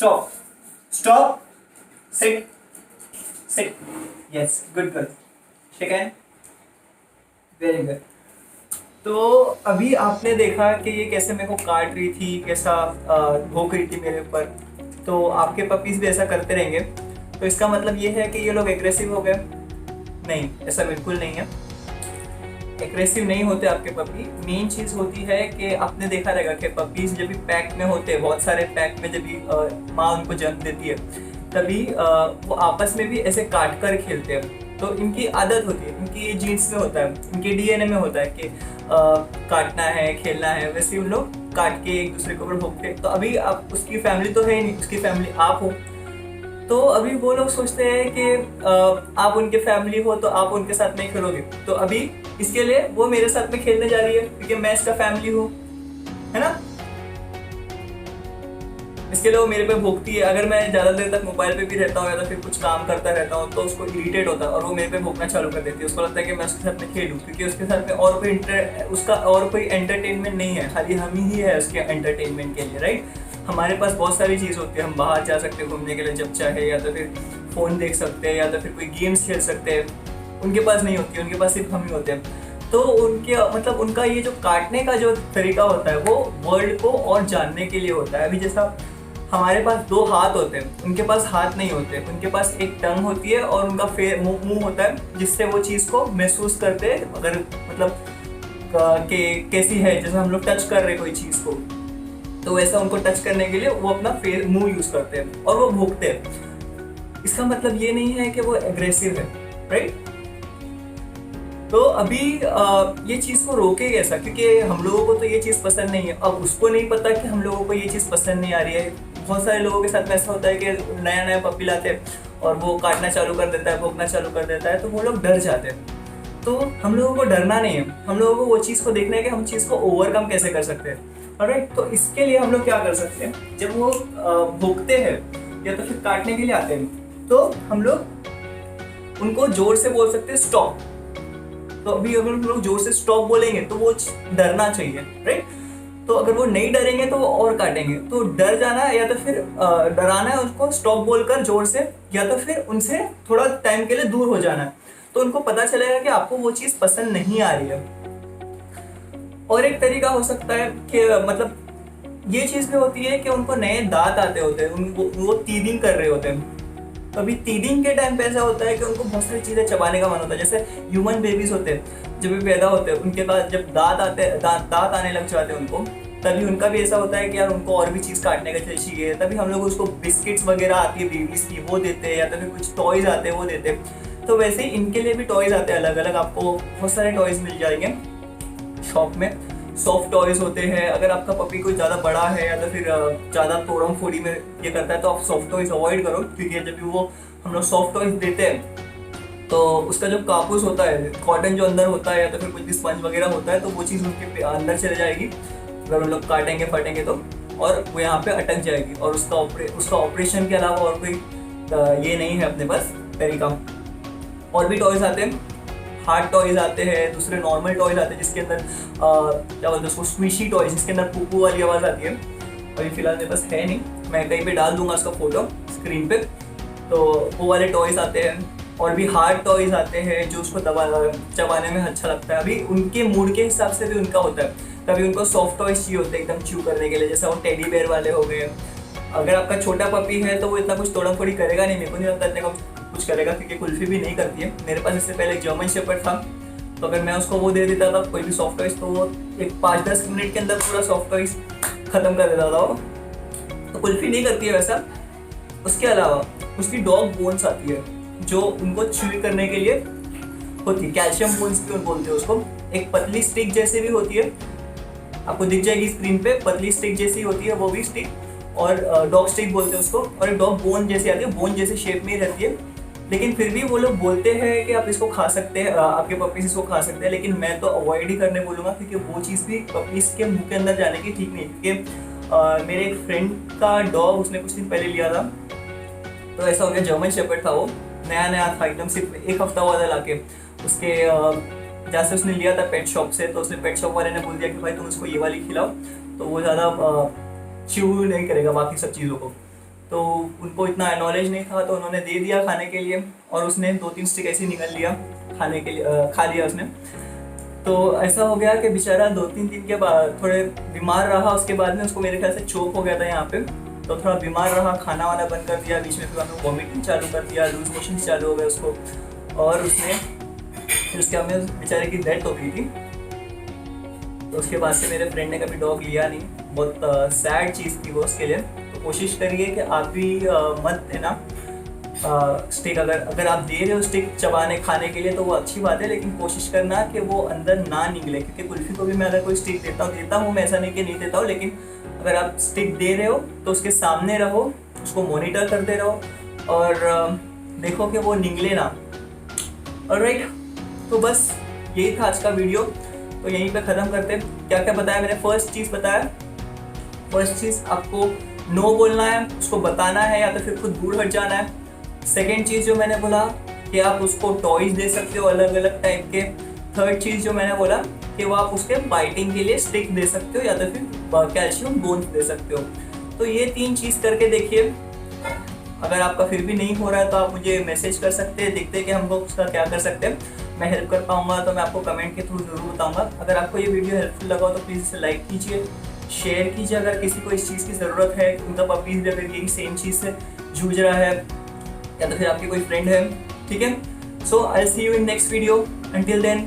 Stop. Stop. Sit. Sit. Yes. Good girl. Shake hand. Very good. तो अभी आपने देखा कि ये कैसे मेरे को काट रही थी, कैसा भौंक रही थी मेरे ऊपर। तो आपके पपीज भी ऐसा करते रहेंगे। तो इसका मतलब ये है कि ये लोग एग्रेसिव हो गए? नहीं, ऐसा बिल्कुल नहीं है। एग्रेसिव नहीं होते आपके पपी। मेन चीज़ होती है कि आपने देखा रहेगा कि पपीज जब भी पैक में होते हैं, बहुत सारे पैक में, जब भी माँ उनको जन्म देती है, तभी वो आपस में भी ऐसे काट कर खेलते हैं। तो इनकी आदत होती है, इनकी ये जीन्स में होता है, इनके डीएनए में होता है कि काटना है, खेलना है। वैसे उन लोग काट के एक दूसरे के ऊपर भोंकते हैं। तो अभी आप, उसकी फैमिली तो है ही नहीं, उसकी फैमिली आप हो। तो अभी वो लोग सोचते हैं कि आप उनके फैमिली हो तो आप उनके साथ में खेलोगे। तो अभी इसके लिए वो मेरे साथ में खेलने जा रही है क्योंकि मैं इसका फैमिली हूँ, है ना। इसके लिए वो मेरे पे भोंकती है। अगर मैं ज़्यादा देर तक मोबाइल पे भी रहता हूँ या तो फिर कुछ काम करता रहता हूँ तो उसको इरिटेट होता है और वो मेरे पे भोंकना चालू कर देती है। उसको लगता है कि मैं उसके साथ में खेलूँ, क्योंकि उसके साथ में और कोई एंटरटेनमेंट नहीं है, खाली हम ही है उसके एंटरटेनमेंट के लिए, राइट। हमारे पास बहुत सारी चीज़ होती है, हम बाहर जा सकते हैं घूमने के लिए जब चाहे, या तो फिर फ़ोन देख सकते हैं, या तो फिर कोई गेम्स खेल सकते हैं। उनके पास नहीं होती, उनके पास सिर्फ हम ही होते हैं। तो उनके मतलब उनका ये जो काटने का जो तरीका होता है वो वर्ल्ड को और जानने के लिए होता है। अभी जैसा हमारे पास दो हाथ होते हैं, उनके पास हाथ नहीं होते। उनके पास एक टंग होती है और उनका मुंह होता है, जिससे वो चीज़ को महसूस करते हैं। अगर मतलब कैसी है, जैसे हम लोग टच कर रहे हैं कोई चीज़ को, तो वैसा उनको टच करने के लिए वो अपना मुंह यूज़ करते हैं और वो भौंकते हैं। इसका मतलब ये नहीं है कि वो एग्रेसिव है, राइट। तो अभी ये चीज़ को रोके कैसा, क्योंकि हम लोगों को तो ये चीज़ पसंद नहीं है। अब उसको नहीं पता कि हम लोगों को ये चीज़ पसंद नहीं आ रही है। बहुत सारे लोगों के साथ में ऐसा होता है कि नया नया पपी लाते हैं और वो काटना चालू कर देता है, भौंकना चालू कर देता है, तो वो लोग डर जाते हैं। तो हम लोगों को डरना नहीं है, हम लोगों को वो चीज़ को देखना है कि हम चीज़ को ओवरकम कैसे कर सकते हैं, राइट। तो इसके लिए हम लोग क्या कर सकते हैं, जब वो भौंकते हैं या तो फिर काटने के लिए आते हैं, तो हम लोग उनको जोर से बोल सकते हैं स्टॉप। तो अभी अगर हम लोग जोर से स्टॉप बोलेंगे तो वो डरना चाहिए, राइट। तो अगर वो नहीं डरेंगे तो वो और काटेंगे। तो डर जाना है या तो फिर डराना है उसको स्टॉप बोलकर जोर से, या तो फिर उनसे थोड़ा टाइम के लिए दूर हो जाना है। तो उनको पता चलेगा कि आपको वो चीज़ पसंद नहीं आ रही है। और एक तरीका हो सकता है कि मतलब ये चीज़ भी होती है कि उनको नए दांत आते होते हैं, वो टीदिंग कर रहे होते हैं। तो अभी टीदिंग के टाइम पे ऐसा होता है कि उनको बहुत सारी चीज़ें चबाने का मन होता है। जैसे ह्यूमन बेबीज होते हैं, जब भी पैदा होते हैं उनके पास जब दांत आने लग जाते हैं उनको, तभी उनका भी ऐसा होता है कि यार उनको और भी चीज़ काटने का चाहिए। तभी हम लोग उसको बिस्किट्स वगैरह आती है बेबीज़ की, वो देते हैं, या तो फिर कुछ टॉयज़ आते हैं वो देते हैं। तो वैसे ही इनके लिए भी टॉयज़ आते हैं अलग अलग, आपको बहुत सारे टॉयज़ मिल जाएंगे शॉप में। सॉफ्ट टॉयज होते हैं। अगर आपका पपी कोई ज़्यादा बड़ा है या तो फिर ज़्यादा तोड़म फोड़ी में ये करता है तो आप सॉफ्ट टॉयज अवॉइड करो, क्योंकि जब भी वो हम लोग सॉफ्ट टॉयज देते हैं तो उसका जो कापूस होता है, कॉटन जो अंदर होता है, या तो फिर कुछ भी स्पंज वगैरह होता है, तो वो चीज़ उनके अंदर चले जाएगी अगर हम लोग काटेंगे फटेंगे तो, और वो यहाँ पे अटक जाएगी। और उसका ऑपरेशन के अलावा और कोई ये नहीं है अपने पास तरीका। और भी टॉयज आते हैं, हार्ड टॉयज आते हैं, दूसरे नॉर्मल टॉयज आते हैं जिसके अंदर क्या बोलते हैं उसको, स्क्विशी टॉयज, जिसके अंदर पुप्पू वाली आवाज़ आती है। अभी फिलहाल मेरे पास है नहीं, मैं कहीं पे डाल दूंगा उसका फोटो स्क्रीन पे। तो वो वाले टॉयज आते हैं। और भी हार्ड टॉयज आते हैं जो उसको चबाने में अच्छा लगता है। अभी उनके मूड के हिसाब से भी उनका होता है। कभी उनको सॉफ्ट टॉयज चाहिए होते हैं एकदम च्यू करने के लिए, जैसे वो टेडी बेयर वाले हो गए। अगर आपका छोटा पपी है तो वो इतना कुछ तोड़म फोड़ी करेगा नहीं, मेरे को नहीं लगता इतने कुछ करेगा, क्योंकि कुल्फी भी नहीं करती है। मेरे पास इससे पहले एक जर्मन शेपर्ड था, तो अगर मैं उसको वो दे देता था कोई भी सॉफ्ट टॉयज, तो वो एक 5-10 मिनट के अंदर पूरा सॉफ्ट टॉयज खत्म कर देता था वो। तो कुल्फी नहीं करती है वैसा। उसके अलावा उसकी डॉग बोन्स आती है जो उनको च्यू करने के लिए होती है, कैल्शियम बोन्स भी बोलते हैं उसको। एक पतली स्टिक जैसे भी होती है, आपको दिख जाएगी स्क्रीन पे, पतली स्टिक जैसी होती है वो भी स्टिक, और डॉग स्टिक बोलते हैं उसको। और एक डॉग बोन जैसी आती है, बोन जैसे शेप में ही रहती है। लेकिन फिर भी वो लोग बोलते हैं कि आप इसको खा सकते हैं, आपके पपीज इसको खा सकते हैं, लेकिन मैं तो अवॉइड ही करने बोलूँगा, क्योंकि वो चीज़ भी पपीज के मुंह के अंदर जाने की ठीक नहीं। क्योंकि मेरे एक फ्रेंड का डॉग उसने कुछ दिन पहले लिया था, तो ऐसा हो गया, जर्मन शेपर्ड था वो, नया था एकदम, सिर्फ 1 हफ्ता हुआ था लाके। उसके जहाँ से उसने लिया था पेट शॉप से, तो उसने पेट शॉप वाले ने बोल दिया कि भाई तुम उसको ये वाली खिलाओ, तो वो ज़्यादा च्यू नहीं करेगा बाकी सब चीज़ों को। तो उनको इतना नॉलेज नहीं था, तो उन्होंने दे दिया खाने के लिए, और उसने 2-3 स्टिक ऐसे ही निकल लिया खाने के लिए, खा लिया उसने। तो ऐसा हो गया कि बेचारा 2-3 दिन के बाद थोड़े बीमार रहा। उसके बाद में उसको मेरे ख्याल से चोक हो गया था यहाँ पे, तो थोड़ा बीमार रहा, खाना वाना बंद कर दिया बीच में, फिर हमने वॉमिटिंग चालू कर दिया, लूज मोशन चालू हो गए उसको, और उसने फिर उसके बाद में बेचारे की डेथ हो गई थी। तो उसके बाद से मेरे फ्रेंड ने कभी डॉग लिया नहीं, बहुत सैड चीज़ थी वो उसके लिए। तो कोशिश करिए कि आप भी मत देना स्टिक। अगर आप दे रहे हो स्टिक चबाने खाने के लिए तो वो अच्छी बात है, लेकिन कोशिश करना कि वो अंदर ना निकले, क्योंकि कुल्फी को भी मैं अगर कोई स्टिक देता हूँ, मैं ऐसा नहीं कि नहीं देता हूँ, लेकिन अगर आप स्टिक दे रहे हो तो उसके सामने रहो, उसको मॉनिटर करते रहो, और देखो कि वो निकले ना। ऑलराइट, तो बस यही था आज का वीडियो, तो यहीं पे ख़त्म करते हैं। क्या क्या बताया मैंने? फर्स्ट चीज़ आपको नो बोलना है, उसको बताना है, या तो फिर खुद दूर हट जाना है। सेकेंड चीज़ जो मैंने बोला कि आप उसको टॉयज दे सकते हो अलग अलग टाइप के। थर्ड चीज़ जो मैंने बोला कि वो आप उसके बाइटिंग के लिए स्टिक दे सकते हो, या तो फिर कैल्शियम बोन्स दे सकते हो। तो ये 3 चीज़ करके देखिए। अगर आपका फिर भी नहीं हो रहा है तो आप मुझे मैसेज कर सकते हैं, देखते हैं कि हम लोग उसका क्या कर सकते हैं। मैं हेल्प कर पाऊंगा तो मैं आपको कमेंट के थ्रू ज़रूर बताऊंगा। अगर आपको ये वीडियो हेल्पफुल लगा हो तो प्लीज़ इसे लाइक कीजिए, शेयर कीजिए। अगर किसी को इस चीज़ की ज़रूरत है, उनका पपीज़ भी अगर यही सेम चीज़ से जूझ रहा है, या तो फिर आपकी कोई फ्रेंड है, ठीक है। So I see you in next video. Until then